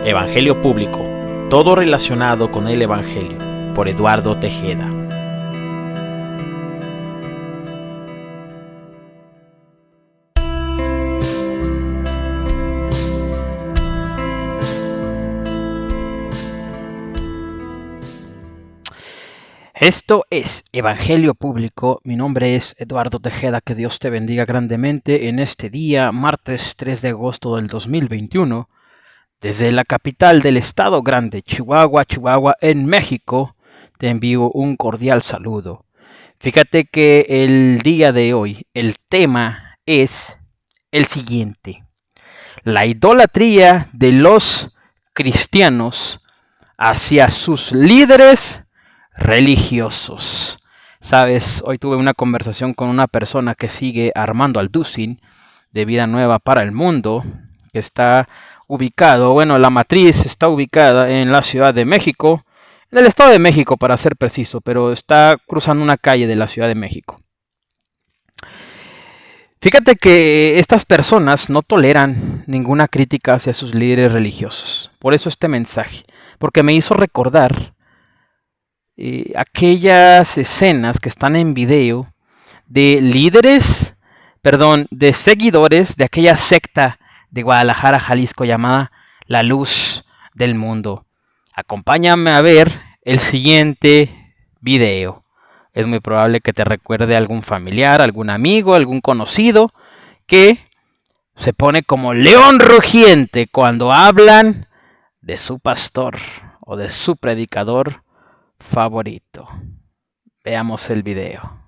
Evangelio Público, todo relacionado con el Evangelio, por Eduardo Tejeda. Esto es Evangelio Público, mi nombre es Eduardo Tejeda, que Dios te bendiga grandemente en este día, martes 3 de agosto del 2021, desde la capital del estado grande, Chihuahua, en México, te envío un cordial saludo. Fíjate que el día de hoy, el tema es el siguiente: la idolatría de los cristianos hacia sus líderes religiosos. Sabes, hoy tuve una conversación con una persona que sigue Armando Alducin de Vida Nueva para el Mundo, que está ubicado, la matriz está ubicada en la Ciudad de México, en el Estado de México para ser preciso, pero está cruzando una calle de la Ciudad de México. Fíjate que estas personas no toleran ninguna crítica hacia sus líderes religiosos. Por eso este mensaje, porque me hizo recordar aquellas escenas que están en video de de seguidores de aquella secta de Guadalajara, Jalisco, llamada La Luz del Mundo. Acompáñame a ver el siguiente video. Es muy probable que te recuerde a algún familiar, algún amigo, algún conocido que se pone como león rugiente cuando hablan de su pastor o de su predicador favorito. Veamos el video.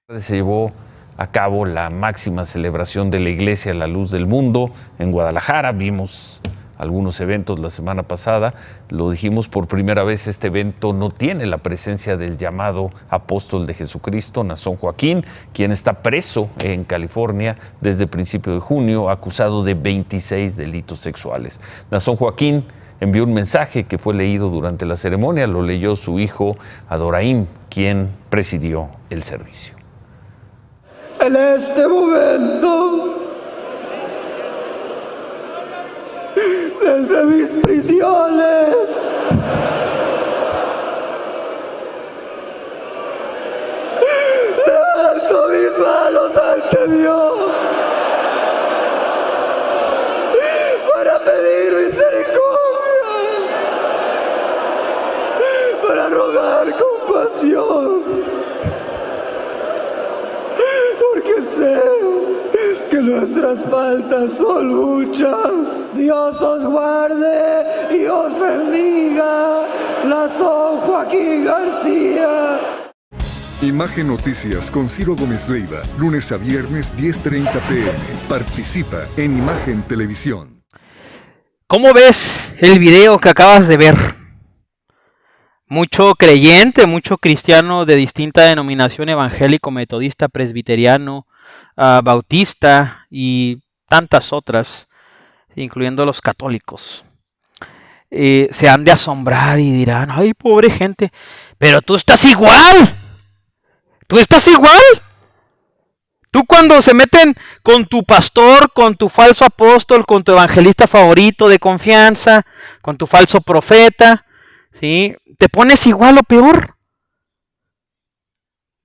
Se llevó a cabo la máxima celebración de la Iglesia La Luz del Mundo en Guadalajara. Vimos algunos eventos la semana pasada. Lo dijimos por primera vez, este evento no tiene la presencia del llamado apóstol de Jesucristo, Nazón Joaquín, quien está preso en California desde principio de junio, acusado de 26 delitos sexuales. Nazón Joaquín envió un mensaje que fue leído durante la ceremonia. Lo leyó su hijo Adoraim, quien presidió el servicio. En este momento, desde mis prisiones, levanto mis manos ante Dios para pedir misericordia, para rogar compasión, porque sé que nuestras faltas son muchas. Dios os guarde y os bendiga. Nazón Joaquín García. Imagen Noticias con Ciro Gómez Leiva, lunes a viernes 10:30 p.m. Participa en Imagen Televisión. ¿Cómo ves el video que acabas de ver? Mucho creyente, mucho cristiano de distinta denominación, evangélico, metodista, presbiteriano, bautista y tantas otras, incluyendo los católicos, se han de asombrar y dirán: ¡ay, pobre gente! ¡Pero tú estás igual! ¡Tú estás igual! Tú, cuando se meten con tu pastor, con tu falso apóstol, con tu evangelista favorito de confianza, con tu falso profeta, ¿sí?, te pones igual o peor.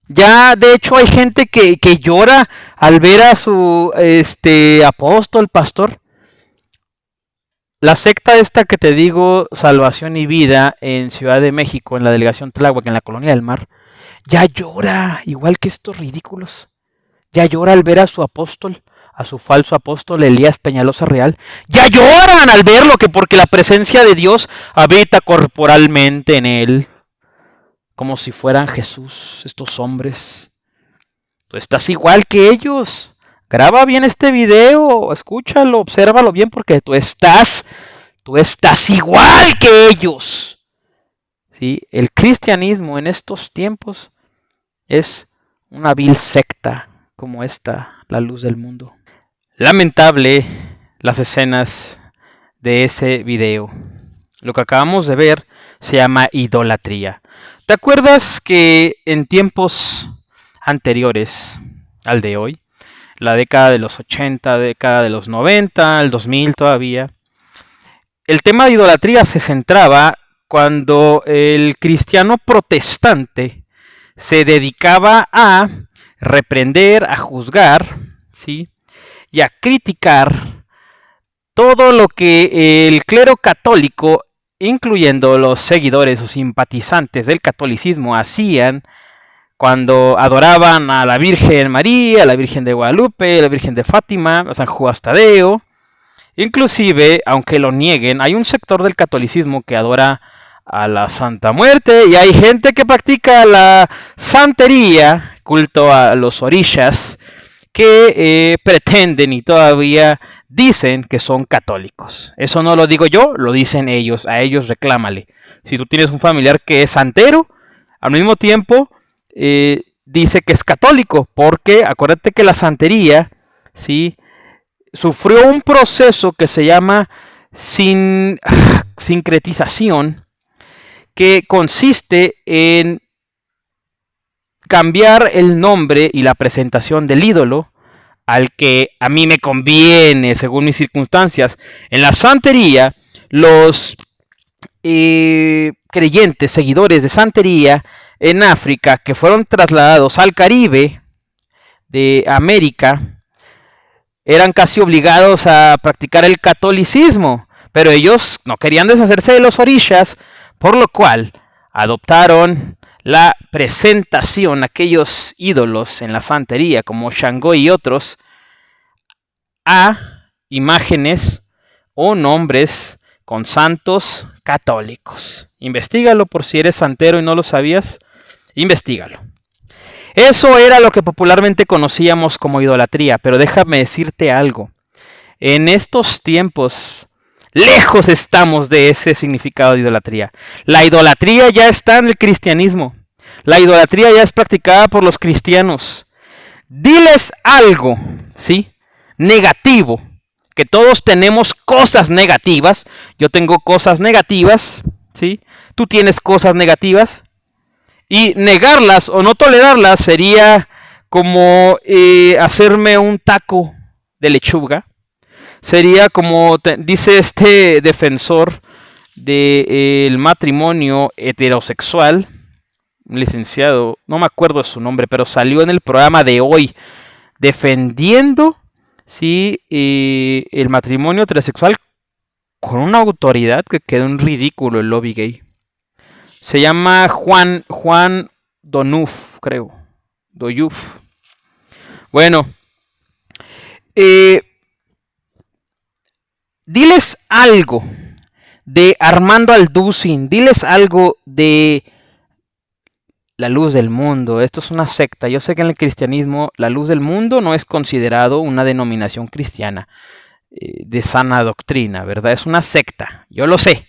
Ya, de hecho, hay gente que llora al ver a su apóstol, pastor. La secta esta que te digo, Salvación y Vida, en Ciudad de México, en la delegación Tláhuac, en la Colonia del Mar, ya llora, igual que estos ridículos. Ya llora al ver a su apóstol, a su falso apóstol Elías Peñalosa Real. Ya lloran al verlo, que porque la presencia de Dios habita corporalmente en él, como si fueran Jesús, estos hombres. Tú estás igual que ellos. Graba bien este video, escúchalo, obsérvalo bien, porque tú estás igual que ellos. ¿Sí? El cristianismo en estos tiempos es una vil secta como esta, La Luz del Mundo. Lamentable las escenas de ese video. Lo que acabamos de ver se llama idolatría. ¿Te acuerdas que en tiempos anteriores al de hoy, la década de los 80, década de los 90, el 2000 todavía, el tema de idolatría se centraba cuando el cristiano protestante se dedicaba a reprender, a juzgar, ¿sí? Y a criticar todo lo que el clero católico, incluyendo los seguidores o simpatizantes del catolicismo, hacían cuando adoraban a la Virgen María, a la Virgen de Guadalupe, a la Virgen de Fátima, a San Juan Tadeo. Inclusive, aunque lo nieguen, hay un sector del catolicismo que adora a la Santa Muerte y hay gente que practica la santería, culto a los orishas, que pretenden y todavía dicen que son católicos. Eso no lo digo yo, lo dicen ellos, a ellos reclámale. Si tú tienes un familiar que es santero, al mismo tiempo dice que es católico, porque acuérdate que la santería, ¿sí?, sufrió un proceso que se llama sincretización, que consiste en cambiar el nombre y la presentación del ídolo al que a mí me conviene según mis circunstancias. En la santería, los creyentes, seguidores de santería en África, que fueron trasladados al Caribe de América, eran casi obligados a practicar el catolicismo, pero ellos no querían deshacerse de los orishas, por lo cual adoptaron la presentación, aquellos ídolos en la santería como Shango y otros, a imágenes o nombres con santos católicos. Investígalo por si eres santero y no lo sabías, investígalo. Eso era lo que popularmente conocíamos como idolatría, pero déjame decirte algo. En estos tiempos, lejos estamos de ese significado de idolatría. La idolatría ya está en el cristianismo. La idolatría ya es practicada por los cristianos. Diles algo, ¿sí?, negativo. Que todos tenemos cosas negativas. Yo tengo cosas negativas, ¿sí? Tú tienes cosas negativas. Y negarlas o no tolerarlas sería como hacerme un taco de lechuga. Sería como dice este defensor del matrimonio heterosexual, un licenciado, no me acuerdo de su nombre, pero salió en el programa de hoy defendiendo, sí, el matrimonio heterosexual con una autoridad que quedó en ridículo el lobby gay. Se llama Juan Donuf, creo. Doyuf. Bueno. Diles algo de Armando Alducin. Diles algo de la Luz del Mundo. Esto es una secta. Yo sé que en el cristianismo la Luz del Mundo no es considerado una denominación cristiana de sana doctrina, ¿verdad? Es una secta. Yo lo sé.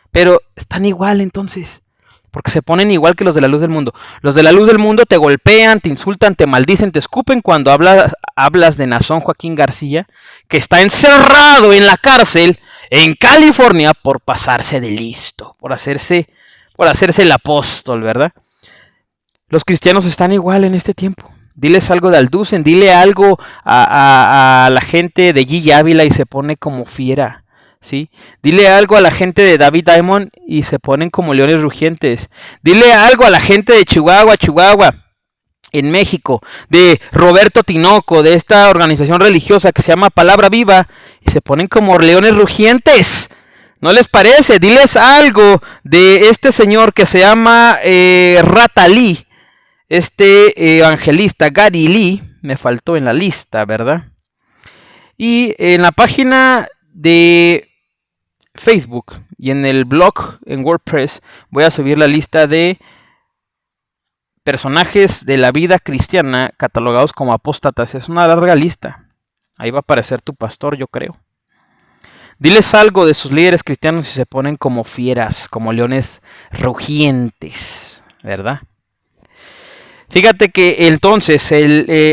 Pero están igual entonces. Porque se ponen igual que los de la Luz del Mundo. Los de la Luz del Mundo te golpean, te insultan, te maldicen, te escupen cuando hablas de Nazón Joaquín García, que está encerrado en la cárcel en California por pasarse de listo, por hacerse el apóstol, ¿verdad? Los cristianos están igual en este tiempo. Diles algo de Alducin, dile algo a la gente de Gigi Ávila y se pone como fiera. ¿Sí? Dile algo a la gente de David Diamond y se ponen como leones rugientes. Dile algo a la gente de Chihuahua, en México, de Roberto Tinoco, de esta organización religiosa que se llama Palabra Viva, y se ponen como leones rugientes. ¿No les parece? Diles algo de este señor que se llama Rata Lee, este evangelista Gary Lee, me faltó en la lista, ¿verdad? Y en la página de Facebook y en el blog en WordPress voy a subir la lista de personajes de la vida cristiana catalogados como apóstatas. Es una larga lista. Ahí va a aparecer tu pastor, yo creo. Diles algo de sus líderes cristianos y se ponen como fieras, como leones rugientes, ¿verdad? Fíjate que entonces,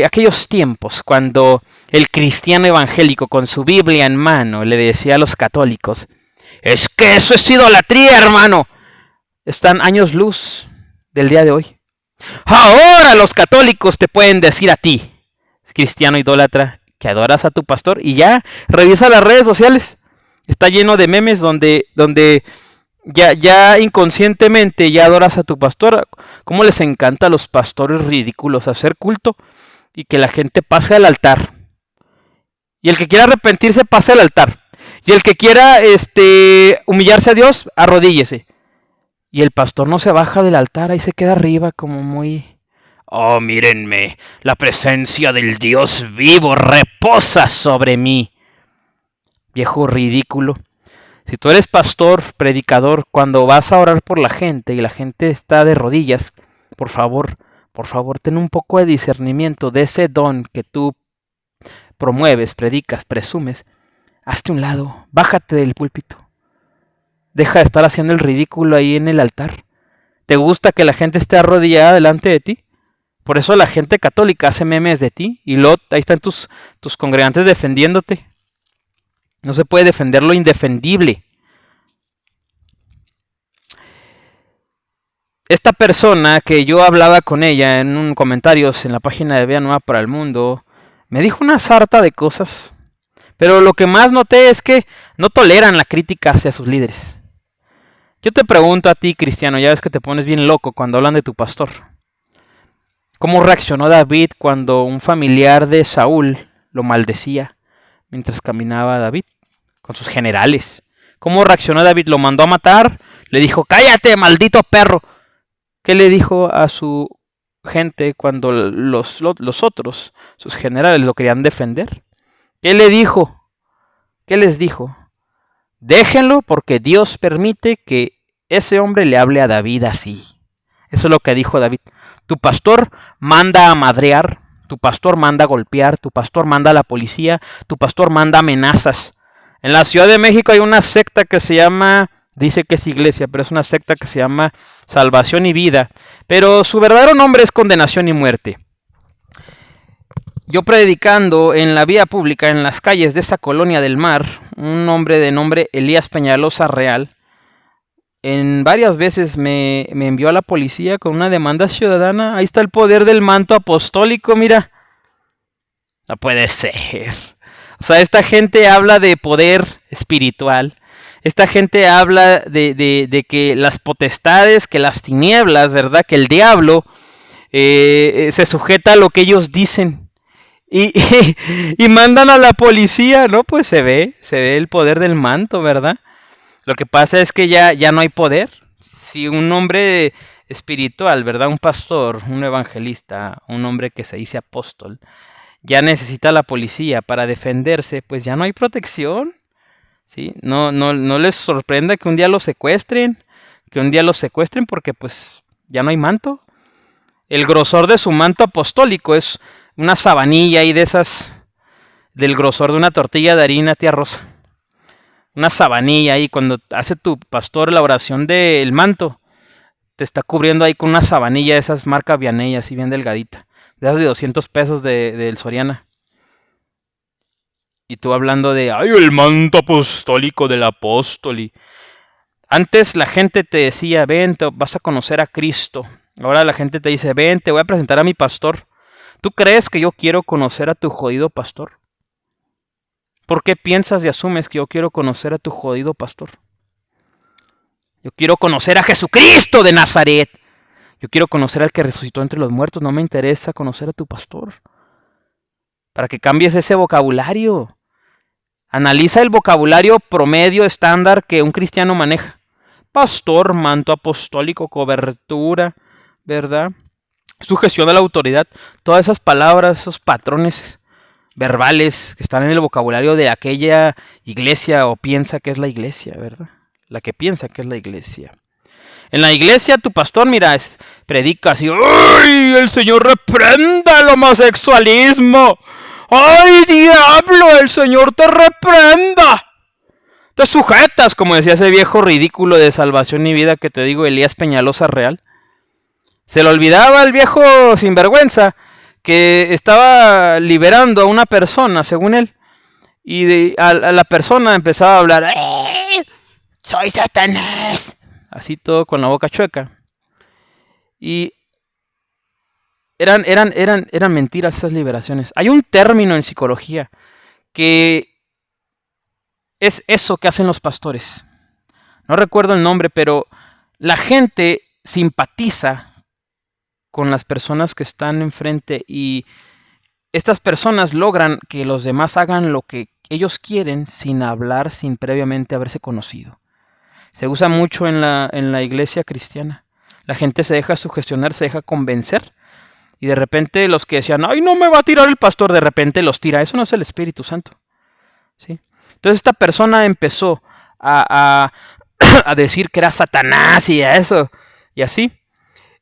aquellos tiempos cuando el cristiano evangélico con su Biblia en mano le decía a los católicos: es que eso es idolatría, hermano. Están años luz del día de hoy. Ahora los católicos te pueden decir a ti, cristiano idólatra, que adoras a tu pastor, y ya revisa las redes sociales Está lleno de memes donde ya inconscientemente ya adoras a tu pastor. ¿Cómo les encanta a los pastores ridículos hacer culto y que la gente pase al altar? Y el que quiera arrepentirse, pase al altar. Y el que quiera humillarse a Dios, arrodíllese. Y el pastor no se baja del altar, ahí se queda arriba como muy... Oh, mírenme, la presencia del Dios vivo reposa sobre mí. Viejo ridículo. Si tú eres pastor, predicador, cuando vas a orar por la gente y la gente está de rodillas, por favor, ten un poco de discernimiento de ese don que tú promueves, predicas, presumes. Hazte un lado, bájate del púlpito. Deja de estar haciendo el ridículo ahí en el altar. ¿Te gusta que la gente esté arrodillada delante de ti? Por eso la gente católica hace memes de ti y luego ahí están tus congregantes defendiéndote. No se puede defender lo indefendible. Esta persona que yo hablaba con ella en un comentarios en la página de Vía Nueva para el Mundo, me dijo una sarta de cosas. Pero lo que más noté es que no toleran la crítica hacia sus líderes. Yo te pregunto a ti, cristiano, ya ves que te pones bien loco cuando hablan de tu pastor. ¿Cómo reaccionó David cuando un familiar de Saúl lo maldecía mientras caminaba David con sus generales? ¿Cómo reaccionó David? ¿Lo mandó a matar? Le dijo, cállate, maldito perro. ¿Qué le dijo a su gente cuando los otros, sus generales, lo querían defender? ¿Qué le dijo? ¿Qué les dijo? Déjenlo porque Dios permite que ese hombre le hable a David así. Eso es lo que dijo David. Tu pastor manda a madrear, tu pastor manda a golpear, tu pastor manda a la policía, tu pastor manda amenazas. En la Ciudad de México hay una secta que se llama, dice que es iglesia, pero es una secta que se llama Salvación y Vida. Pero su verdadero nombre es Condenación y Muerte. Yo predicando en la vía pública, en las calles de esa colonia del Mar, un hombre de nombre Elías Peñalosa Real, en varias veces me envió a la policía con una demanda ciudadana. Ahí está el poder del manto apostólico, mira. No puede ser. O sea, esta gente habla de poder espiritual. Esta gente habla de que las potestades, que las tinieblas, ¿verdad? Que el diablo se sujeta a lo que ellos dicen. Y mandan a la policía, ¿no? Pues se ve el poder del manto, ¿verdad? Lo que pasa es que ya no hay poder. Si un hombre espiritual, ¿verdad? Un pastor, un evangelista, un hombre que se dice apóstol, ya necesita a la policía para defenderse, pues ya no hay protección, ¿sí? No les sorprenda que un día lo secuestren, porque pues ya no hay manto. El grosor de su manto apostólico es una sabanilla ahí de esas, del grosor de una tortilla de harina, tía Rosa. Una sabanilla ahí, cuando hace tu pastor la oración del manto, te está cubriendo ahí con una sabanilla de esas marca Vianey, así bien delgadita. De esas de 200 pesos del Soriana. Y tú hablando de, ay, el manto apostólico del apóstol. Antes la gente te decía, ven, vas a conocer a Cristo. Ahora la gente te dice, ven, te voy a presentar a mi pastor. ¿Tú crees que yo quiero conocer a tu jodido pastor? ¿Por qué piensas y asumes que yo quiero conocer a tu jodido pastor? Yo quiero conocer a Jesucristo de Nazaret. Yo quiero conocer al que resucitó entre los muertos. No me interesa conocer a tu pastor. Para que cambies ese vocabulario. Analiza el vocabulario promedio estándar que un cristiano maneja. Pastor, manto apostólico, cobertura, ¿verdad? Sujeción a la autoridad. Todas esas palabras, esos patrones verbales que están en el vocabulario de aquella iglesia o piensa que es la iglesia, ¿verdad? La que piensa que es la iglesia. En la iglesia tu pastor, mira, predica así, ¡ay! El Señor reprenda el homosexualismo. ¡Ay, diablo! El Señor te reprenda. Te sujetas, como decía ese viejo ridículo de Salvación y Vida que te digo, Elías Peñalosa Real. Se le olvidaba al viejo sinvergüenza que estaba liberando a una persona, según él. Y a la persona empezaba a hablar, ¡soy Satanás! Así todo con la boca chueca. Y eran mentiras esas liberaciones. Hay un término en psicología que es eso que hacen los pastores. No recuerdo el nombre, pero la gente simpatiza con las personas que están enfrente y estas personas logran que los demás hagan lo que ellos quieren sin hablar, sin previamente haberse conocido. Se usa mucho en la iglesia cristiana. La gente se deja sugestionar, se deja convencer y de repente los que decían, ¡ay, no me va a tirar el pastor! De repente los tira. Eso no es el Espíritu Santo. ¿Sí? Entonces esta persona empezó a decir que era Satanás y eso, y así.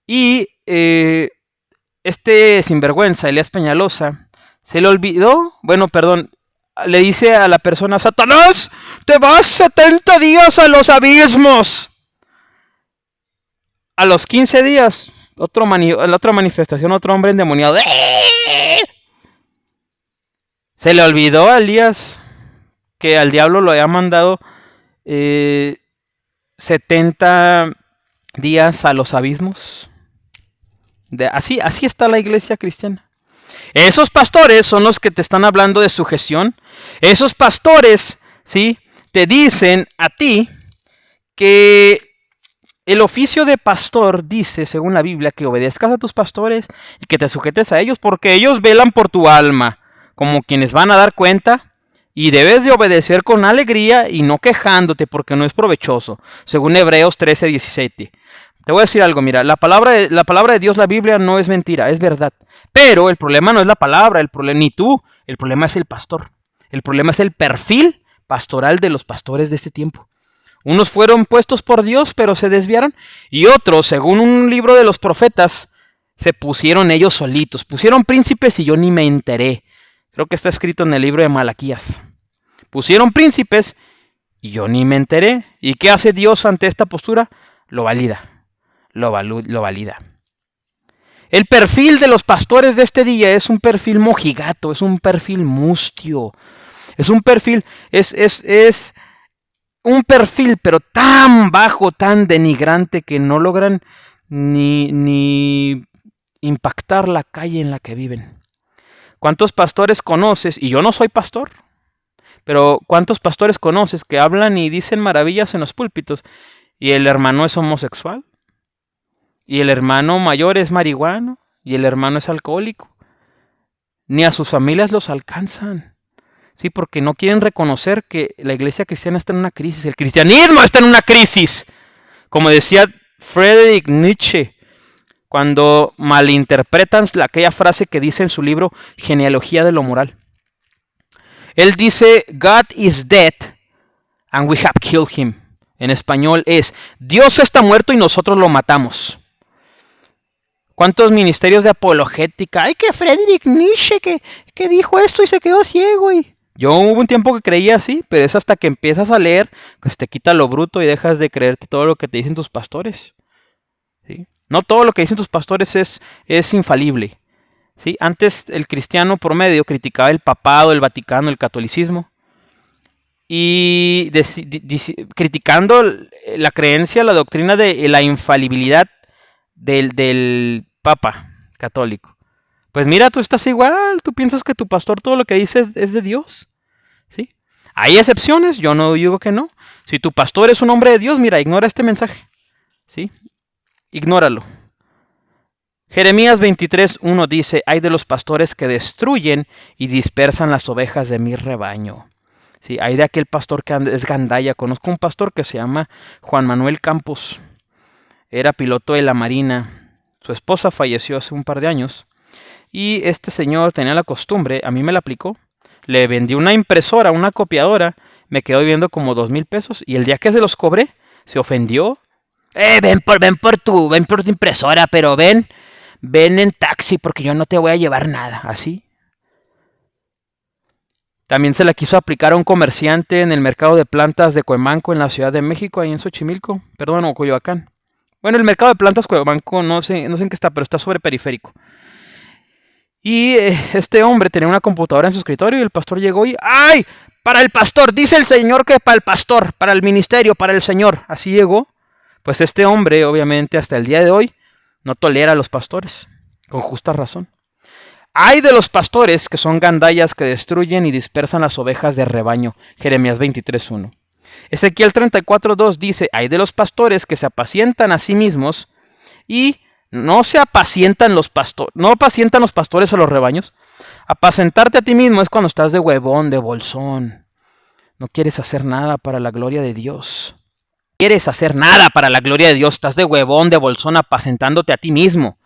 Y este sinvergüenza, Elías Peñalosa, se le olvidó, le dice a la persona, Satanás, te vas 70 días a los abismos. A los 15 días, la otra manifestación, otro hombre endemoniado. Se le olvidó a Elías que al diablo lo había mandado 70 días a los abismos. Así está la iglesia cristiana. Esos pastores son los que te están hablando de sujeción. Esos pastores, ¿sí?, te dicen a ti que el oficio de pastor dice, según la Biblia, que obedezcas a tus pastores y que te sujetes a ellos porque ellos velan por tu alma, como quienes van a dar cuenta. Y debes de obedecer con alegría y no quejándote porque no es provechoso, según Hebreos 13:17. Te voy a decir algo, mira, la palabra de Dios, la Biblia, no es mentira, es verdad. Pero el problema no es la palabra, ni tú, el problema es el pastor. El problema es el perfil pastoral de los pastores de este tiempo. Unos fueron puestos por Dios, pero se desviaron, y otros, según un libro de los profetas, se pusieron ellos solitos. Pusieron príncipes y yo ni me enteré. Creo que está escrito en el libro de Malaquías. Pusieron príncipes y yo ni me enteré. ¿Y qué hace Dios ante esta postura? Lo valida. Lo valida. El perfil de los pastores de este día es un perfil mojigato, es un perfil mustio. Es un perfil, es un perfil, pero tan bajo, tan denigrante que no logran ni impactar la calle en la que viven. ¿Cuántos pastores conoces? Y yo no soy pastor, pero ¿cuántos pastores conoces que hablan y dicen maravillas en los púlpitos y el hermano es homosexual? Y el hermano mayor es marihuano y el hermano es alcohólico. Ni a sus familias los alcanzan. Sí, porque no quieren reconocer que la iglesia cristiana está en una crisis. El cristianismo está en una crisis. Como decía Friedrich Nietzsche, cuando malinterpretan aquella frase que dice en su libro Genealogía de lo Moral. Él dice, God is dead and we have killed him. En español es, Dios está muerto y nosotros lo matamos. ¿Cuántos ministerios de apologética? ¡Ay, que Friedrich Nietzsche que dijo esto y se quedó ciego! Yo hubo un tiempo que creía así, pero es hasta que empiezas a leer que se te quita lo bruto y dejas de creerte todo lo que te dicen tus pastores. ¿Sí? No todo lo que dicen tus pastores es infalible. ¿Sí? Antes el cristiano promedio criticaba el papado, el Vaticano, el catolicismo. Y criticando la creencia, la doctrina de la infalibilidad del Papa católico. Pues mira, tú estás igual, tú piensas que tu pastor todo lo que dice es de Dios. ¿Sí? Hay excepciones, yo no digo que no. Si tu pastor es un hombre de Dios, mira, ignora este mensaje. ¿Sí? Ignóralo. Jeremías 23:1 dice, hay de los pastores que destruyen y dispersan las ovejas de mi rebaño. Sí, hay de aquel pastor que es gandalla. Conozco un pastor que se llama Juan Manuel Campos. Era piloto de la Marina. Su esposa falleció hace un par de años. Y este señor tenía la costumbre, a mí me la aplicó. Le vendí una impresora, una copiadora. Me quedó viendo como 2,000 pesos. Y el día que se los cobré, se ofendió. Ven por tu impresora, pero ven en taxi porque yo no te voy a llevar nada. Así. También se la quiso aplicar a un comerciante en el mercado de plantas de Cuemanco en la Ciudad de México, ahí en Xochimilco, o Coyoacán. Bueno, el mercado de plantas Cuemanco no sé en qué está, pero está sobre periférico. Y este hombre tenía una computadora en su escritorio y el pastor llegó y ¡ay! Para el pastor, dice el Señor que para el pastor, para el ministerio, para el Señor. Así llegó. Pues este hombre, obviamente, hasta el día de hoy, no tolera a los pastores, con justa razón. Hay de los pastores que son gandallas que destruyen y dispersan las ovejas del rebaño. Jeremías 23:1. Ezequiel 34:2 dice, hay de los pastores que se apacientan a sí mismos y no apacientan los pastores a los rebaños. Apacentarte a ti mismo es cuando estás de huevón, de bolsón. No quieres hacer nada para la gloria de Dios. Quieres hacer nada para la gloria de Dios. Estás de huevón, de bolsón, apacentándote a ti mismo.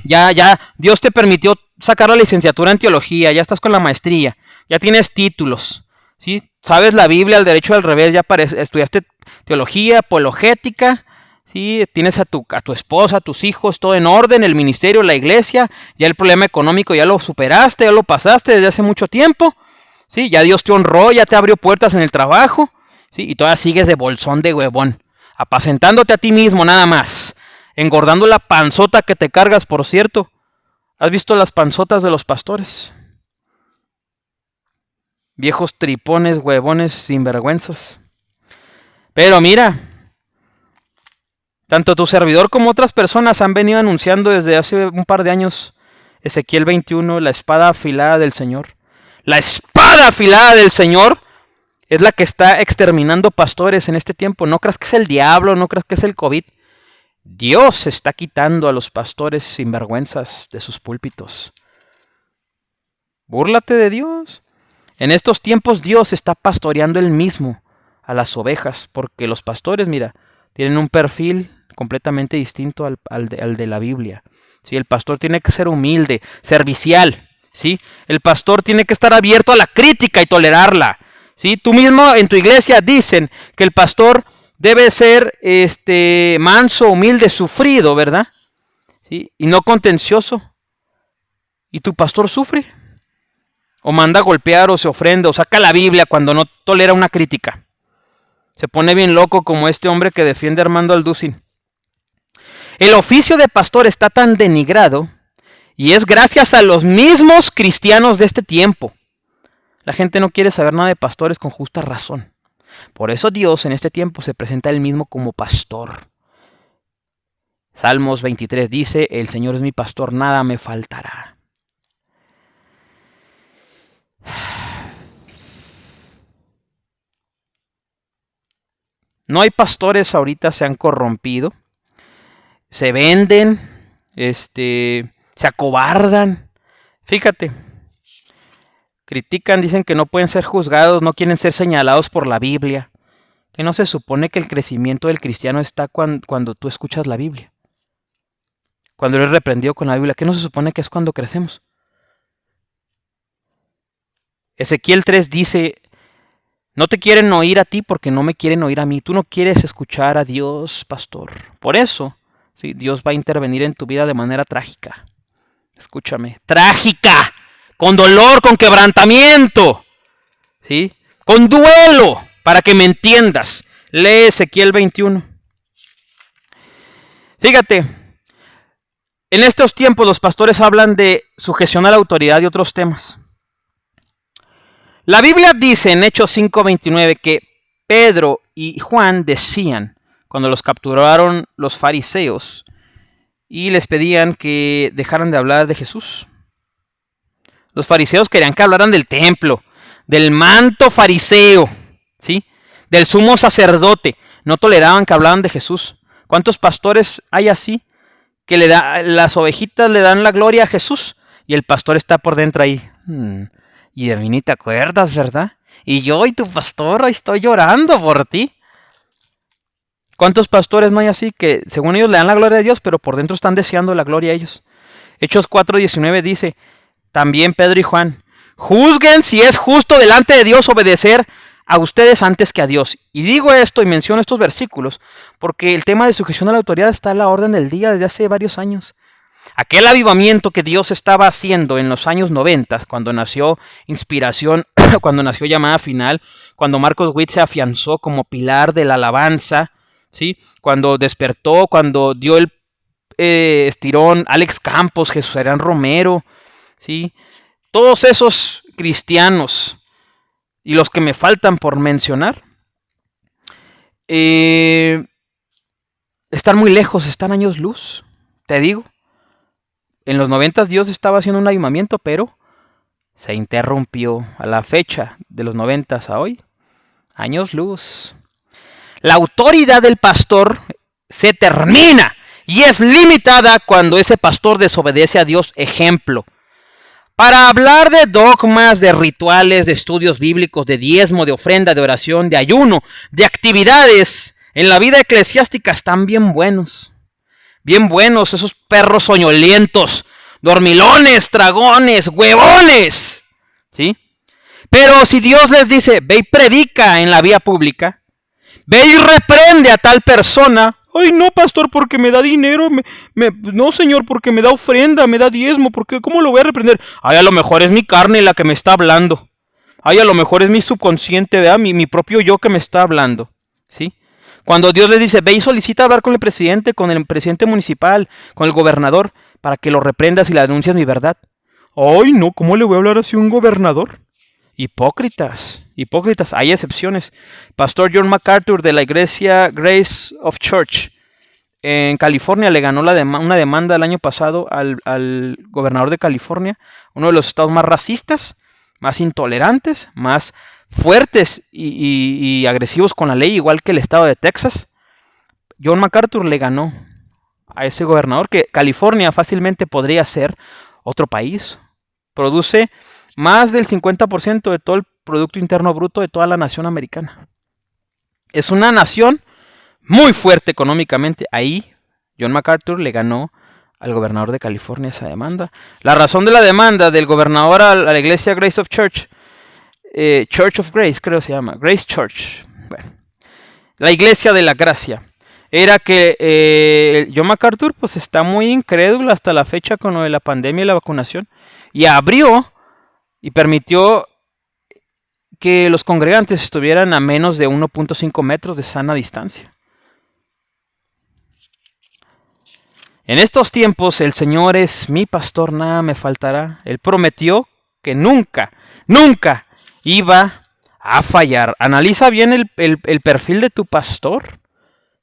Ya, Dios te permitió sacar la licenciatura en teología, ya estás con la maestría, ya tienes títulos, ¿sí? Sabes la Biblia al derecho y al revés, ya estudiaste teología, apologética, ¿sí? Tienes a tu esposa, a tus hijos, todo en orden, el ministerio, la iglesia, ya el problema económico ya lo superaste, ya lo pasaste desde hace mucho tiempo, ¿sí? Ya Dios te honró, ya te abrió puertas en el trabajo, ¿sí? Y todavía sigues de bolsón, de huevón, apacentándote a ti mismo nada más. Engordando la panzota que te cargas, por cierto. ¿Has visto las panzotas de los pastores? Viejos tripones, huevones, sinvergüenzas. Pero mira, tanto tu servidor como otras personas han venido anunciando desde hace un par de años, Ezequiel 21, la espada afilada del Señor. La espada afilada del Señor es la que está exterminando pastores en este tiempo. No creas que es el diablo, no creas que es el COVID. Dios está quitando a los pastores sinvergüenzas de sus púlpitos. Búrlate de Dios. En estos tiempos Dios está pastoreando Él mismo a las ovejas, porque los pastores, mira, tienen un perfil completamente distinto al de la Biblia. ¿Sí? El pastor tiene que ser humilde, servicial. ¿Sí? El pastor tiene que estar abierto a la crítica y tolerarla. ¿Sí? Tú mismo en tu iglesia dicen que el pastor debe ser manso, humilde, sufrido, ¿verdad? ¿Sí? Y no contencioso. ¿Y tu pastor sufre? O manda a golpear, o se ofrenda, o saca la Biblia cuando no tolera una crítica. Se pone bien loco como este hombre que defiende a Armando Alducin. El oficio de pastor está tan denigrado, y es gracias a los mismos cristianos de este tiempo. La gente no quiere saber nada de pastores con justa razón. Por eso Dios en este tiempo se presenta a Él mismo como pastor. Salmos 23 dice, el Señor es mi pastor, nada me faltará. No hay pastores ahorita, se han corrompido, se venden, se acobardan. Fíjate, critican, dicen que no pueden ser juzgados, no quieren ser señalados por la Biblia. Que no se supone que el crecimiento del cristiano está cuando tú escuchas la Biblia. Cuando eres reprendido con la Biblia, ¿qué no se supone que es cuando crecemos? Ezequiel 3 dice, no te quieren oír a ti porque no me quieren oír a mí. Tú no quieres escuchar a Dios, pastor. Por eso, ¿sí? Dios va a intervenir en tu vida de manera trágica. Escúchame, trágica, con dolor, con quebrantamiento, ¿sí? Con duelo, para que me entiendas. Lee Ezequiel 21. Fíjate, en estos tiempos los pastores hablan de sujeción a la autoridad y otros temas. La Biblia dice en Hechos 5:29 que Pedro y Juan decían, cuando los capturaron los fariseos, y les pedían que dejaran de hablar de Jesús. Los fariseos querían que hablaran del templo, del manto fariseo, ¿sí? Del sumo sacerdote. No toleraban que hablaran de Jesús. ¿Cuántos pastores hay así? Que las ovejitas le dan la gloria a Jesús y el pastor está por dentro ahí. Y de mí ni te acuerdas, ¿verdad? Y yo y tu pastor ahí estoy llorando por ti. ¿Cuántos pastores no hay así que según ellos le dan la gloria a Dios, pero por dentro están deseando la gloria a ellos? Hechos 4:19 dice, también Pedro y Juan, juzguen si es justo delante de Dios obedecer a ustedes antes que a Dios. Y digo esto y menciono estos versículos porque el tema de sujeción a la autoridad está a la orden del día desde hace varios años. Aquel avivamiento que Dios estaba haciendo en los años 90, cuando nació Inspiración, cuando nació Llamada Final, cuando Marcos Witt se afianzó como pilar de la alabanza, ¿sí? Cuando despertó, cuando dio el estirón Alex Campos, Jesús Herán Romero, ¿sí? Todos esos cristianos y los que me faltan por mencionar están muy lejos, están años luz, te digo. en los 90 Dios estaba haciendo un avivamiento, pero se interrumpió a la fecha de los 90 a hoy. Años luz. La autoridad del pastor se termina y es limitada cuando ese pastor desobedece a Dios. Ejemplo. Para hablar de dogmas, de rituales, de estudios bíblicos, de diezmo, de ofrenda, de oración, de ayuno, de actividades en la vida eclesiástica están bien buenos. Bien buenos esos perros soñolientos, dormilones, dragones, huevones. ¿Sí? Pero si Dios les dice, ve y predica en la vía pública, ve y reprende a tal persona. Ay, no, pastor, porque me da dinero. No, señor, porque me da ofrenda, me da diezmo. Porque ¿cómo lo voy a reprender? Ay, a lo mejor es mi carne la que me está hablando. Ay, a lo mejor es mi subconsciente, ¿verdad? Mi propio yo que me está hablando. ¿Sí? Cuando Dios le dice, ve y solicita hablar con el presidente municipal, con el gobernador, para que lo reprendas y le denuncias mi verdad. Ay, no, ¿cómo le voy a hablar así a un gobernador? Hipócritas, hay excepciones. Pastor John MacArthur de la iglesia Grace of Church en California le ganó una demanda el año pasado al gobernador de California, uno de los estados más racistas, más intolerantes, más fuertes y agresivos con la ley, igual que el estado de Texas. John MacArthur le ganó a ese gobernador, que California fácilmente podría ser otro país. Produce más del 50% de todo el Producto Interno Bruto de toda la nación americana. Es una nación muy fuerte económicamente. Ahí John MacArthur le ganó al gobernador de California esa demanda. La razón de la demanda del gobernador a la iglesia Grace of Church, Church of Grace creo se llama, Grace Church, bueno, la iglesia de la gracia, era que John MacArthur pues está muy incrédulo hasta la fecha con lo de la pandemia y la vacunación, y abrió y permitió que los congregantes estuvieran a menos de 1.5 metros de sana distancia. En estos tiempos el Señor es mi pastor, nada me faltará. Él prometió que nunca iba a fallar. Analiza bien el perfil de tu pastor.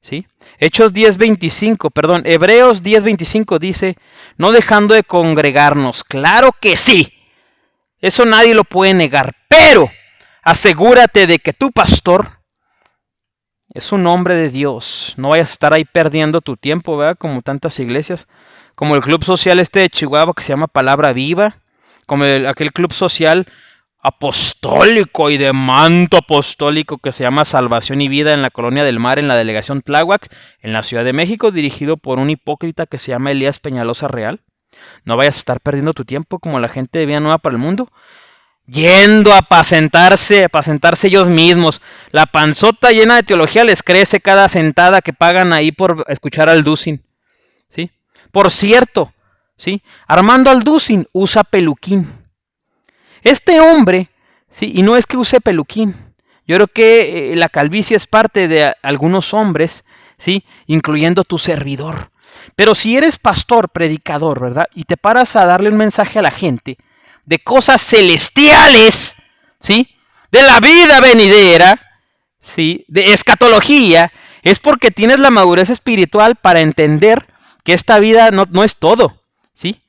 ¿Sí? Hebreos 10:25 dice, no dejando de congregarnos. Claro que sí. Eso nadie lo puede negar, pero asegúrate de que tu pastor es un hombre de Dios. No vayas a estar ahí perdiendo tu tiempo, ¿verdad? Como tantas iglesias, como el club social de Chihuahua que se llama Palabra Viva, como aquel club social apostólico y de manto apostólico que se llama Salvación y Vida en la Colonia del Mar, en la delegación Tláhuac, en la Ciudad de México, dirigido por un hipócrita que se llama Elías Peñalosa Real. No vayas a estar perdiendo tu tiempo como la gente de Vida Nueva para el Mundo, yendo a apacentarse ellos mismos. La panzota llena de teología les crece cada sentada que pagan ahí por escuchar al Dusin. ¿Sí? Por cierto, ¿sí? Armando Alducin usa peluquín. Este hombre, ¿sí? Y no es que use peluquín. Yo creo que la calvicie es parte de algunos hombres, ¿sí? Incluyendo tu servidor. Pero si eres pastor, predicador, ¿verdad? Y te paras a darle un mensaje a la gente de cosas celestiales, ¿sí? De la vida venidera, ¿sí? De escatología, es porque tienes la madurez espiritual para entender que esta vida no es todo, ¿sí?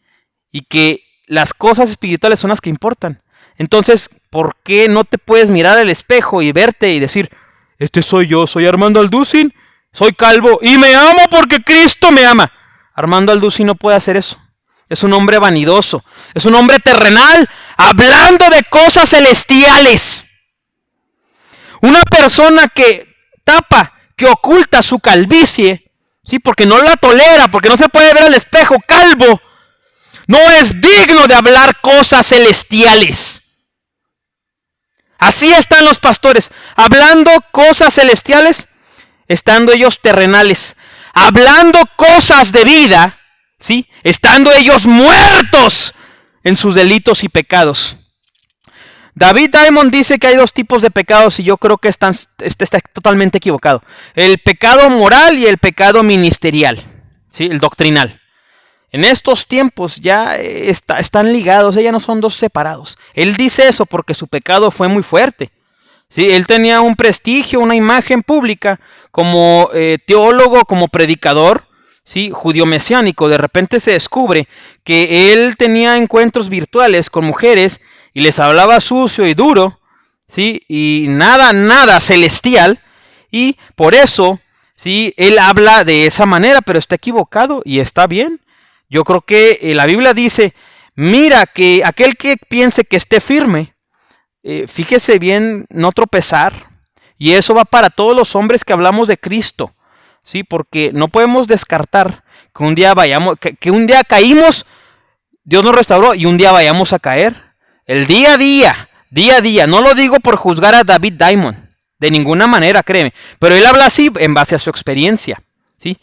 Y que las cosas espirituales son las que importan. Entonces, ¿por qué no te puedes mirar al espejo y verte y decir, este soy yo, soy Armando Alducin, soy calvo y me amo porque Cristo me ama? Armando Alducin no puede hacer eso. Es un hombre vanidoso, es un hombre terrenal, hablando de cosas celestiales. Una persona que tapa, que oculta su calvicie, ¿sí? Porque no la tolera, porque no se puede ver al espejo, calvo, no es digno de hablar cosas celestiales. Así están los pastores, hablando cosas celestiales, estando ellos terrenales, hablando cosas de vida, ¿sí? Estando ellos muertos en sus delitos y pecados. David Diamond dice que hay dos tipos de pecados y yo creo que está totalmente equivocado. El pecado moral y el pecado ministerial, ¿sí? El doctrinal. En estos tiempos ya están ligados, ya no son dos separados. Él dice eso porque su pecado fue muy fuerte. ¿Sí? Él tenía un prestigio, una imagen pública como teólogo, como predicador, ¿sí? Judío mesiánico, de repente se descubre que él tenía encuentros virtuales con mujeres y les hablaba sucio y duro, ¿sí? Y nada celestial, y por eso, ¿sí? Él habla de esa manera, pero está equivocado y está bien. Yo creo que la Biblia dice, mira que aquel que piense que esté firme, fíjese bien no tropezar, y eso va para todos los hombres que hablamos de Cristo, ¿sí? Porque no podemos descartar que un día que un día caímos, Dios nos restauró y un día vayamos a caer. El día a día, no lo digo por juzgar a David Diamond, de ninguna manera, créeme, pero él habla así en base a su experiencia, ¿sí?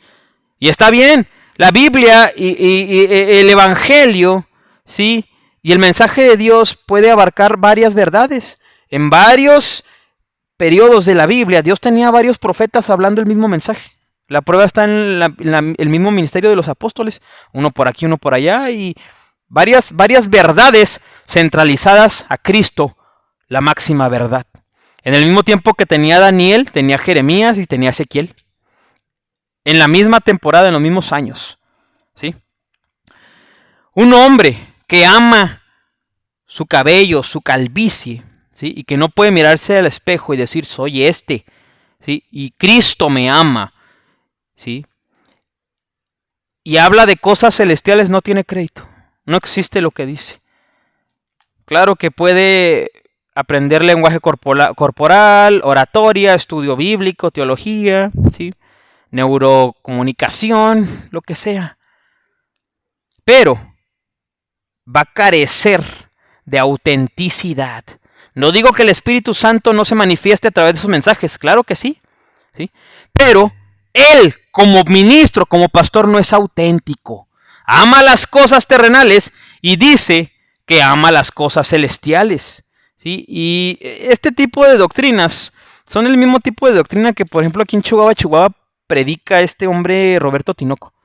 Y está bien, la Biblia y el Evangelio, ¿sí? Y el mensaje de Dios puede abarcar varias verdades. En varios periodos de la Biblia, Dios tenía varios profetas hablando el mismo mensaje. La prueba está en el mismo ministerio de los apóstoles, uno por aquí, uno por allá, y varias verdades centralizadas a Cristo, la máxima verdad. En el mismo tiempo que tenía Daniel, tenía Jeremías y tenía Ezequiel. En la misma temporada, en los mismos años, ¿sí? Un hombre que ama su cabello, su calvicie, ¿sí? Y que no puede mirarse al espejo y decir, soy este, ¿sí? Y Cristo me ama, ¿sí? Y habla de cosas celestiales, no tiene crédito. No existe lo que dice. Claro que puede aprender lenguaje corporal, oratoria, estudio bíblico, teología, ¿sí? Neurocomunicación, lo que sea. Pero va a carecer de autenticidad. No digo que el Espíritu Santo no se manifieste a través de sus mensajes, claro que sí, ¿sí? Pero él, como ministro, como pastor, no es auténtico. Ama las cosas terrenales y dice que ama las cosas celestiales, ¿sí? Y este tipo de doctrinas son el mismo tipo de doctrina que, por ejemplo, aquí en Chihuahua, predica este hombre Roberto Tinoco.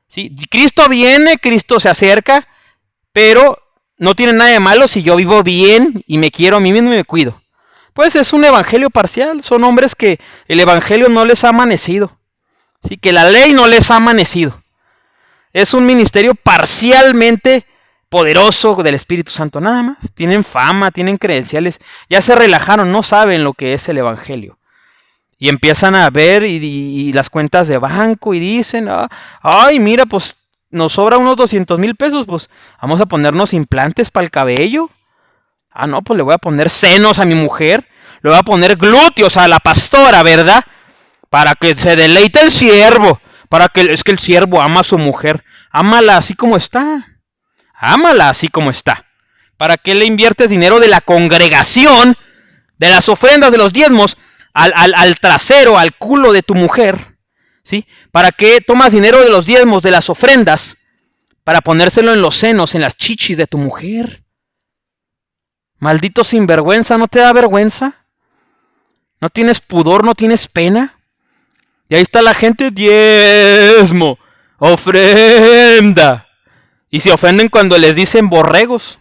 ¿Sí? Cristo viene, Cristo se acerca, pero no tiene nada de malo si yo vivo bien y me quiero a mí mismo y me cuido. Pues es un evangelio parcial, son hombres que el evangelio no les ha amanecido, ¿sí? Que la ley no les ha amanecido. Es un ministerio parcialmente poderoso del Espíritu Santo, nada más. Tienen fama, tienen credenciales, ya se relajaron, no saben lo que es el evangelio. Y empiezan a ver y las cuentas de banco y dicen, ay, mira, pues nos sobra unos 200,000 pesos, pues vamos a ponernos implantes para el cabello. Ah, no, pues le voy a poner senos a mi mujer, le voy a poner glúteos a la pastora, ¿verdad? Para que se deleite el siervo, es que el siervo ama a su mujer, ámala así como está, ámala así como está. ¿Para qué le inviertes dinero de la congregación, de las ofrendas, de los diezmos, al trasero, al culo de tu mujer? ¿Sí? ¿Para qué tomas dinero de los diezmos, de las ofrendas, para ponérselo en los senos, en las chichis de tu mujer? Maldito sinvergüenza, ¿no te da vergüenza? ¿No tienes pudor, no tienes pena? Y ahí está la gente, diezmo, ofrenda. Y se ofenden cuando les dicen borregos.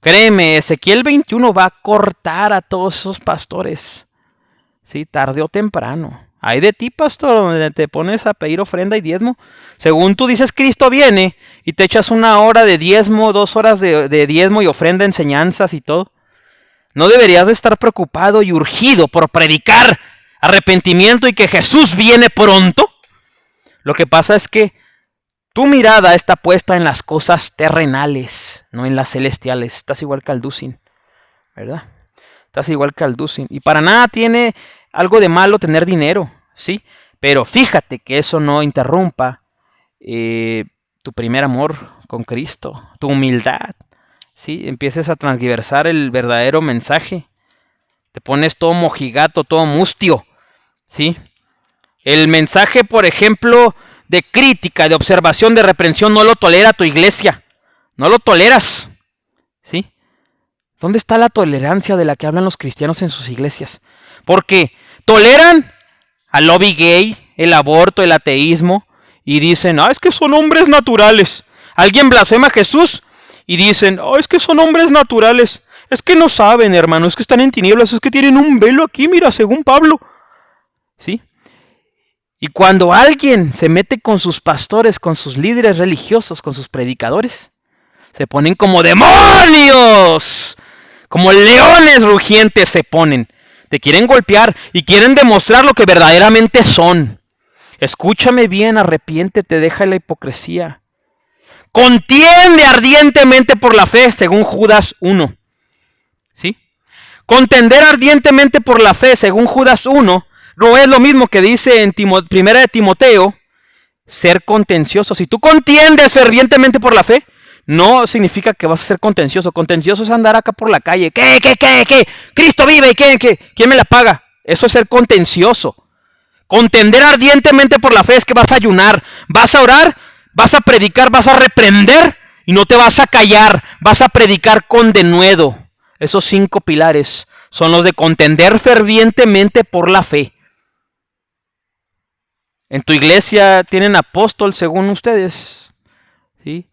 Créeme, Ezequiel 21 va a cortar a todos esos pastores. Sí, tarde o temprano. Hay de ti, pastor, donde te pones a pedir ofrenda y diezmo. Según tú dices, Cristo viene y te echas 1 hora de diezmo, 2 horas de diezmo y ofrenda, enseñanzas y todo. ¿No deberías de estar preocupado y urgido por predicar arrepentimiento y que Jesús viene pronto? Lo que pasa es que tu mirada está puesta en las cosas terrenales, no en las celestiales. Estás igual que Alducin, ¿verdad? Estás igual que Alducin. Y para nada tiene algo de malo tener dinero, ¿sí? Pero fíjate que eso no interrumpa tu primer amor con Cristo, tu humildad, ¿sí? Empieces a transgiversar el verdadero mensaje. Te pones todo mojigato, todo mustio, ¿sí? El mensaje, por ejemplo, de crítica, de observación, de reprensión, no lo tolera tu iglesia. No lo toleras, ¿sí? ¿Dónde está la tolerancia de la que hablan los cristianos en sus iglesias? Porque toleran al lobby gay, el aborto, el ateísmo, y dicen, es que son hombres naturales. Alguien blasfema a Jesús y dicen, es que son hombres naturales. Es que no saben, hermano, es que están en tinieblas, es que tienen un velo aquí, mira, según Pablo. ¿Sí? Y cuando alguien se mete con sus pastores, con sus líderes religiosos, con sus predicadores, se ponen como demonios, como leones rugientes se ponen. Te quieren golpear y quieren demostrar lo que verdaderamente son. Escúchame bien, arrepiéntete, deja la hipocresía. Contiende ardientemente por la fe, según Judas 1. ¿Sí? Contender ardientemente por la fe, según Judas 1, no es lo mismo que dice en Primera de Timoteo, ser contencioso. Si tú contiendes fervientemente por la fe, no significa que vas a ser contencioso. Contencioso es andar acá por la calle. ¿Qué? Cristo vive, ¿quién me la paga? Eso es ser contencioso. Contender ardientemente por la fe es que vas a ayunar, vas a orar, vas a predicar, vas a reprender y no te vas a callar. Vas a predicar con denuedo. Esos 5 pilares son los de contender fervientemente por la fe. En tu iglesia tienen apóstol según ustedes, ¿sí?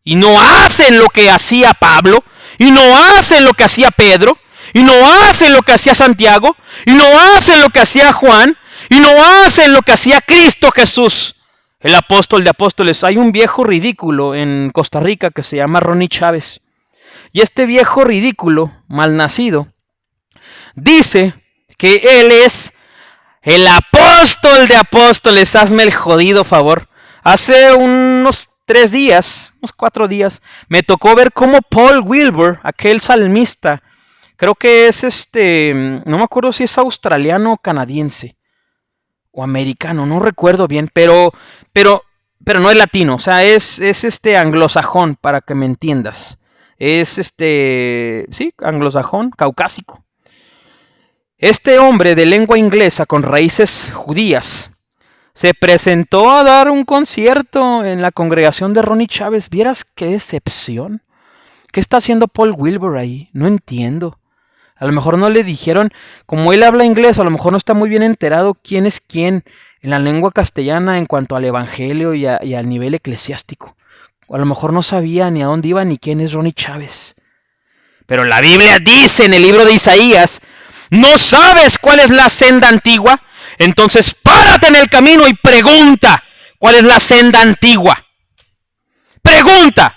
Y no hacen lo que hacía Pablo, y no hacen lo que hacía Pedro, y no hacen lo que hacía Santiago, y no hacen lo que hacía Juan, y no hacen lo que hacía Cristo Jesús, el apóstol de apóstoles. Hay un viejo ridículo en Costa Rica que se llama Ronnie Chávez. Y este viejo ridículo, malnacido, dice que él es el apóstol de apóstoles. Hazme el jodido favor. Hace unos 3 días, unos 4 días, me tocó ver cómo Paul Wilbur, aquel salmista, creo que es no me acuerdo si es australiano o canadiense, o americano, no recuerdo bien, pero no es latino, o sea, es anglosajón, para que me entiendas. Es sí, anglosajón, caucásico. Este hombre de lengua inglesa con raíces judías se presentó a dar un concierto en la congregación de Ronnie Chávez. ¿Vieras qué decepción? ¿Qué está haciendo Paul Wilbur ahí? No entiendo. A lo mejor no le dijeron, como él habla inglés, a lo mejor no está muy bien enterado quién es quién en la lengua castellana en cuanto al evangelio y al nivel eclesiástico. O a lo mejor no sabía ni a dónde iba ni quién es Ronnie Chávez. Pero la Biblia dice en el libro de Isaías, ¿no sabes cuál es la senda antigua? Entonces párate en el camino y pregunta, ¿cuál es la senda antigua? Pregunta.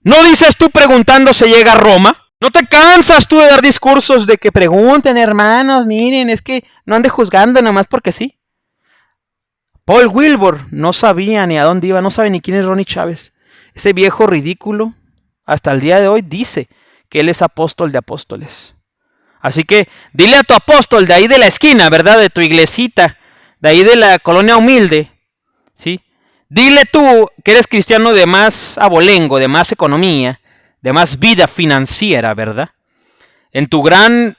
¿No dices tú preguntando se llega a Roma? ¿No te cansas tú de dar discursos de que pregunten, hermanos, miren, es que no ande juzgando nomás porque sí? Paul Wilbur no sabía ni a dónde iba, no sabe ni quién es Ronnie Chávez. Ese viejo ridículo, hasta el día de hoy, dice que él es apóstol de apóstoles. Así que dile a tu apóstol de ahí de la esquina, ¿verdad? De tu iglesita, de ahí de la colonia humilde, ¿sí? Dile tú que eres cristiano de más abolengo, de más economía, de más vida financiera, ¿verdad? En tu gran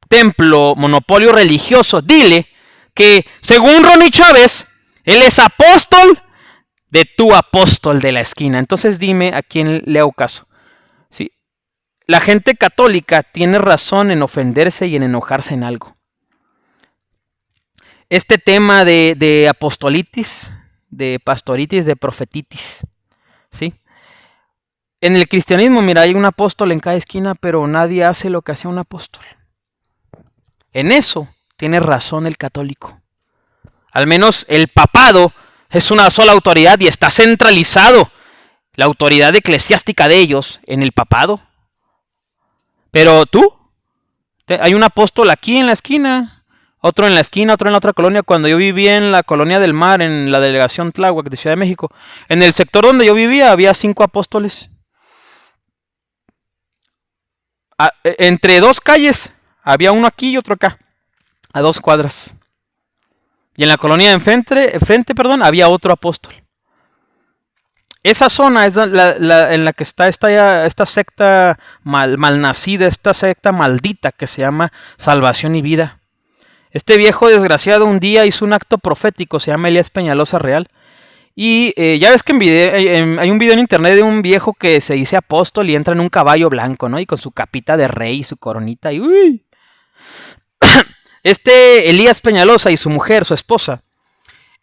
templo, monopolio religioso, dile que según Ronnie Chávez, él es apóstol de tu apóstol de la esquina. Entonces dime a quién le hago caso. ¿Sí? La gente católica tiene razón en ofenderse y en enojarse en algo. Este tema de apostolitis, de pastoritis, de profetitis, ¿sí? En el cristianismo, mira, hay un apóstol en cada esquina, pero nadie hace lo que hacía un apóstol. En eso tiene razón el católico. Al menos el papado es una sola autoridad y está centralizado la autoridad eclesiástica de ellos en el papado. Pero tú, hay un apóstol aquí en la esquina, otro en la esquina, otro en la otra colonia. Cuando yo vivía en la Colonia del Mar, en la delegación Tláhuac de Ciudad de México, en el sector donde yo vivía había 5 apóstoles. Entre 2 calles, había uno aquí y otro acá, a 2 cuadras. Y en la colonia de enfrente, había otro apóstol. Esa zona es en la que está esta secta malnacida, esta secta maldita que se llama Salvación y Vida. Este viejo desgraciado un día hizo un acto profético, se llama Elías Peñalosa Real. Y ya ves que hay un video en internet de un viejo que se dice apóstol y entra en un caballo blanco, ¿no? Y con su capita de rey y su coronita y ¡uy! Elías Peñalosa y su mujer, su esposa,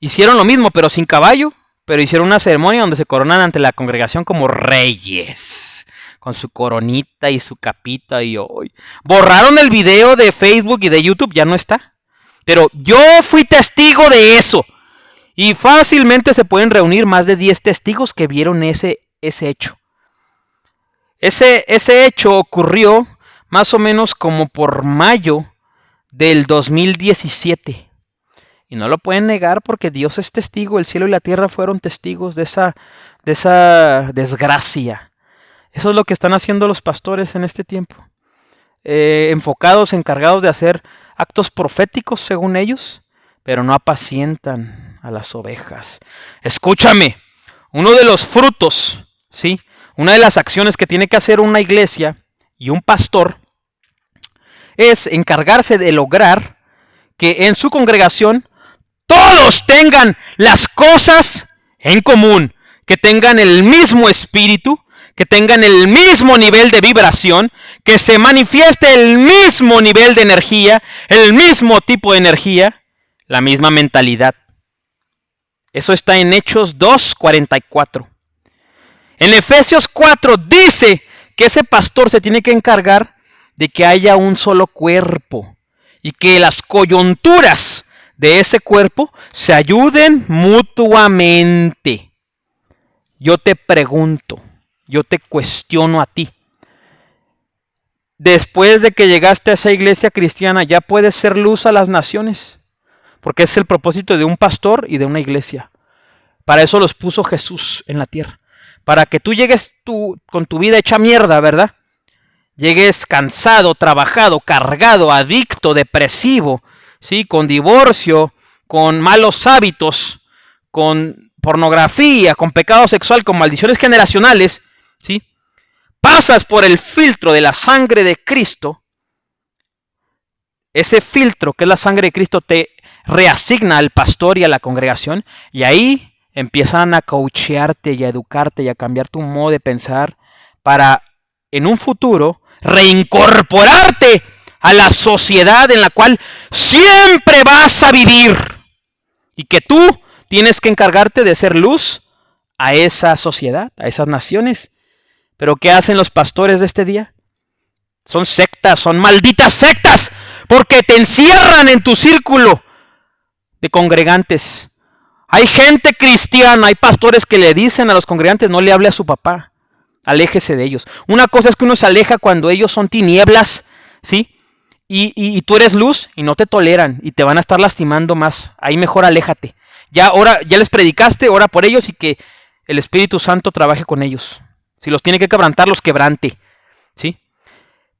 hicieron lo mismo, pero sin caballo, pero hicieron una ceremonia donde se coronan ante la congregación como reyes, con su coronita y su capita y hoy. Borraron el video de Facebook y de YouTube, ya no está. Pero yo fui testigo de eso. Y fácilmente se pueden reunir más de 10 testigos que vieron ese hecho. Ese hecho ocurrió más o menos como por mayo del 2017. Y no lo pueden negar porque Dios es testigo, el cielo y la tierra fueron testigos de esa desgracia. Eso es lo que están haciendo los pastores en este tiempo. Enfocados, encargados de hacer actos proféticos según ellos, pero no apacientan a las ovejas. Escúchame, uno de los frutos, ¿sí? Una de las acciones que tiene que hacer una iglesia y un pastor es encargarse de lograr que en su congregación todos tengan las cosas en común, que tengan el mismo espíritu, que tengan el mismo nivel de vibración, que se manifieste el mismo nivel de energía, el mismo tipo de energía, la misma mentalidad. Eso está en Hechos 2:44. En Efesios 4 dice que ese pastor se tiene que encargar de que haya un solo cuerpo y que las coyunturas de ese cuerpo se ayuden mutuamente. Yo te pregunto, yo te cuestiono a ti. Después de que llegaste a esa iglesia cristiana, ¿ya puedes ser luz a las naciones? Porque ese es el propósito de un pastor y de una iglesia. Para eso los puso Jesús en la tierra. Para que tú llegues con tu vida hecha mierda, ¿verdad? Llegues cansado, trabajado, cargado, adicto, depresivo, ¿sí? Con divorcio, con malos hábitos, con pornografía, con pecado sexual, con maldiciones generacionales, ¿sí? Pasas por el filtro de la sangre de Cristo. Ese filtro que es la sangre de Cristo te reasigna al pastor y a la congregación, y ahí empiezan a coachearte y a educarte y a cambiar tu modo de pensar para en un futuro reincorporarte a la sociedad en la cual siempre vas a vivir y que tú tienes que encargarte de ser luz a esa sociedad, a esas naciones. Pero ¿qué hacen los pastores de este día? Son sectas, son malditas sectas, porque te encierran en tu círculo de congregantes. Hay gente cristiana, hay pastores que le dicen a los congregantes: no le hable a su papá, aléjese de ellos. Una cosa es que uno se aleja cuando ellos son tinieblas, ¿sí? Y tú eres luz y no te toleran y te van a estar lastimando más. Ahí mejor aléjate. Ya les predicaste, ora por ellos y que el Espíritu Santo trabaje con ellos. Si los tiene que quebrantar, los quebrante, ¿sí?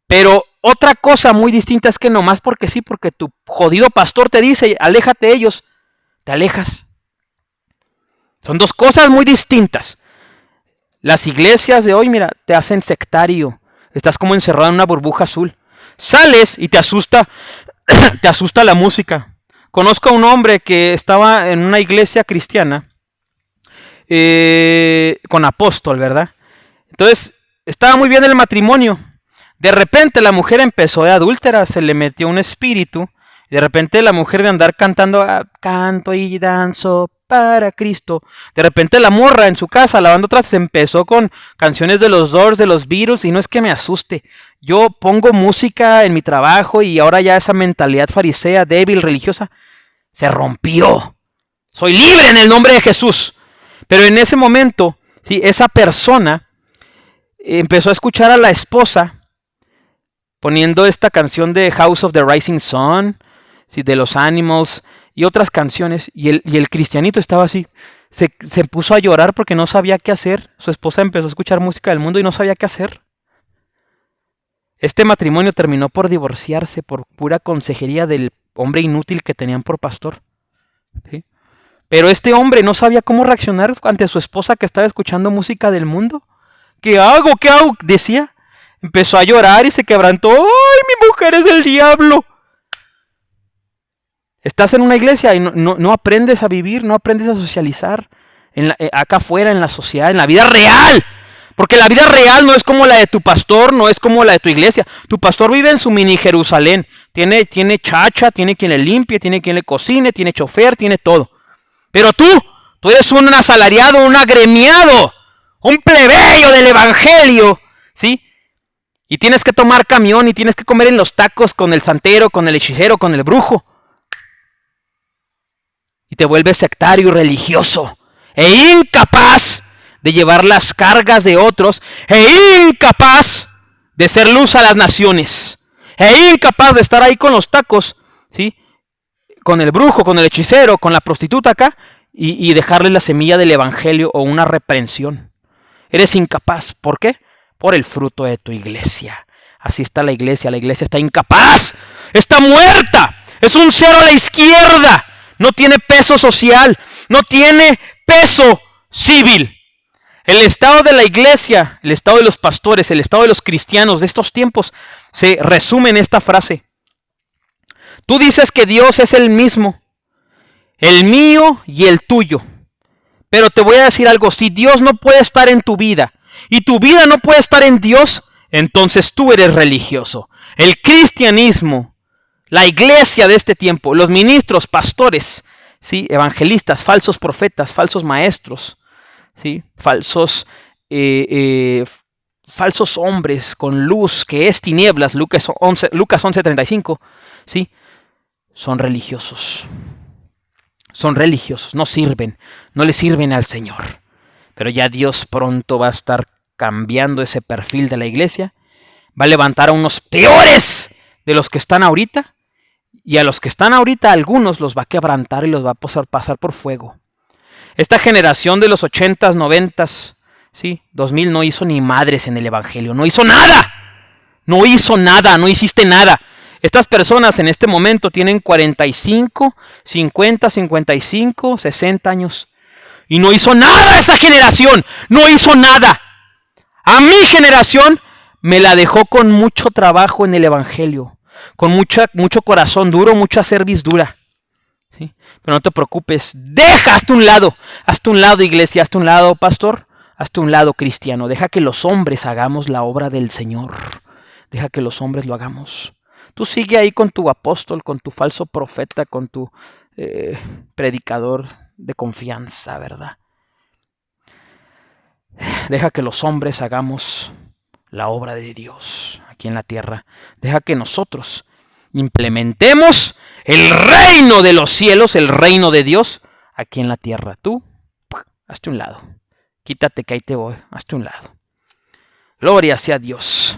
Pero otra cosa muy distinta es que nomás porque sí, porque tu jodido pastor te dice aléjate de ellos, te alejas. Son dos cosas muy distintas. Las iglesias de hoy, mira, te hacen sectario. Estás como encerrado en una burbuja azul. Sales y te asusta la música. Conozco a un hombre que estaba en una iglesia cristiana con apóstol, ¿verdad? Entonces, estaba muy bien el matrimonio. De repente la mujer empezó de adúltera, se le metió un espíritu. De repente la mujer de andar cantando, canto y danzo para Cristo. De repente la morra en su casa, lavando trastes, empezó con canciones de los Doors, de los Beatles, y no es que me asuste. Yo pongo música en mi trabajo y ahora ya esa mentalidad farisea, débil, religiosa, se rompió. Soy libre en el nombre de Jesús. Pero en ese momento, ¿sí? Esa persona empezó a escuchar a la esposa poniendo esta canción de House of the Rising Sun, ¿sí? De los Animals y otras canciones, y el cristianito estaba así, se puso a llorar porque no sabía qué hacer. Su esposa empezó a escuchar música del mundo y no sabía qué hacer. Este matrimonio terminó por divorciarse por pura consejería del hombre inútil que tenían por pastor, ¿sí? Pero este hombre no sabía cómo reaccionar ante su esposa que estaba escuchando música del mundo. ¿Qué hago? ¿Qué hago? Decía. Empezó a llorar y se quebrantó. ¡Ay, mi mujer es del diablo! Estás en una iglesia y no aprendes a vivir, no aprendes a socializar acá afuera, en la sociedad, en la vida real. Porque la vida real no es como la de tu pastor, no es como la de tu iglesia. Tu pastor vive en su mini Jerusalén. Tiene chacha, tiene quien le limpie, tiene quien le cocine, tiene chofer, tiene todo. Pero tú eres un asalariado, un agremiado, un plebeyo del evangelio, ¿sí? Y tienes que tomar camión y tienes que comer en los tacos con el santero, con el hechicero, con el brujo. te vuelves sectario y religioso, e incapaz de llevar las cargas de otros, e incapaz de ser luz a las naciones, e incapaz de estar ahí con los tacos, ¿sí? Con el brujo, con el hechicero, con la prostituta acá, y dejarle la semilla del evangelio o una reprensión. Eres incapaz. ¿Por qué? Por el fruto de tu iglesia. Así está la iglesia está incapaz, está muerta, es un cero a la izquierda, no tiene peso social, no tiene peso civil. El estado de la iglesia, el estado de los pastores, el estado de los cristianos de estos tiempos se resume en esta frase. Tú dices que Dios es el mismo, el mío y el tuyo. Pero te voy a decir algo, si Dios no puede estar en tu vida y tu vida no puede estar en Dios, entonces tú eres religioso. El cristianismo, la iglesia de este tiempo, los ministros, pastores, ¿sí? Evangelistas, falsos profetas, falsos maestros, ¿sí? Falsos hombres con luz que es tinieblas, Lucas 11:35, ¿sí? Son religiosos, no sirven, no le sirven al Señor. Pero ya Dios pronto va a estar cambiando ese perfil de la iglesia, va a levantar a unos peores de los que están ahorita, y a los que están ahorita algunos los va a quebrantar y los va a pasar por fuego. Esta generación de los 80s, 90s, ¿sí? 2000 no hizo ni madres en el evangelio, no hizo nada, no hiciste nada. Estas personas en este momento tienen 45, 50, 55, 60 años. Y no hizo nada esa generación, no hizo nada. A mi generación me la dejó con mucho trabajo en el evangelio, con mucho corazón duro, mucha cerviz dura. ¿Sí? Pero no te preocupes, hazte un lado iglesia, hazte un lado pastor, hazte un lado cristiano. Deja que los hombres hagamos la obra del Señor, deja que los hombres lo hagamos. Tú sigue ahí con tu apóstol, con tu falso profeta, con tu predicador de confianza, ¿verdad? Deja que los hombres hagamos la obra de Dios aquí en la tierra. Deja que nosotros implementemos el reino de los cielos, el reino de Dios aquí en la tierra. Tú, hazte un lado. Quítate que ahí te voy, hazte un lado. Gloria sea a Dios.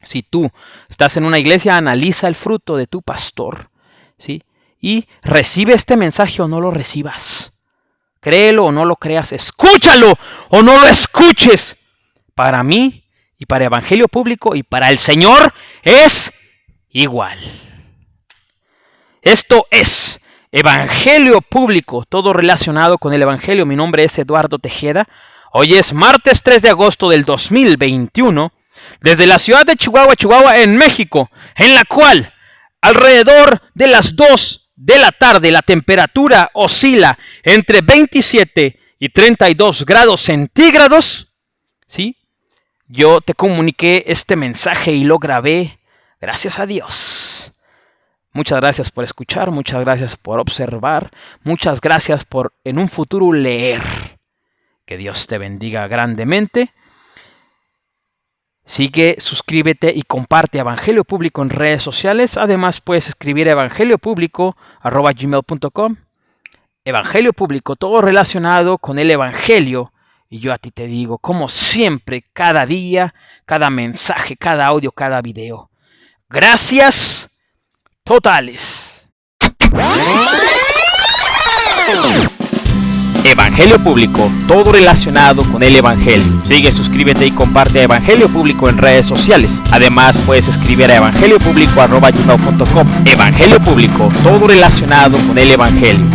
Si tú estás en una iglesia, analiza el fruto de tu pastor, ¿sí? Y recibe este mensaje o no lo recibas. Créelo o no lo creas. Escúchalo o no lo escuches. Para mí y para Evangelio Público y para el Señor es igual. Esto es Evangelio Público, todo relacionado con el Evangelio. Mi nombre es Eduardo Tejeda. Hoy es martes 3 de agosto del 2021. Desde la ciudad de Chihuahua, en México, en la cual alrededor de las 2 de la tarde la temperatura oscila entre 27 y 32 grados centígrados, ¿sí? Yo te comuniqué este mensaje y lo grabé, gracias a Dios. Muchas gracias por escuchar, muchas gracias por observar, muchas gracias por en un futuro leer. Que Dios te bendiga grandemente. Sigue, suscríbete y comparte Evangelio Público en redes sociales. Además puedes escribir evangeliopúblico@gmail.com. Evangelio Público, todo relacionado con el Evangelio. Y yo a ti te digo, como siempre, cada día, cada mensaje, cada audio, cada video. Gracias totales. Evangelio Público, todo relacionado con el Evangelio. Sigue, suscríbete y comparte Evangelio Público en redes sociales. Además, puedes escribir a evangeliopúblico@gmail.com. Evangelio Público, todo relacionado con el Evangelio.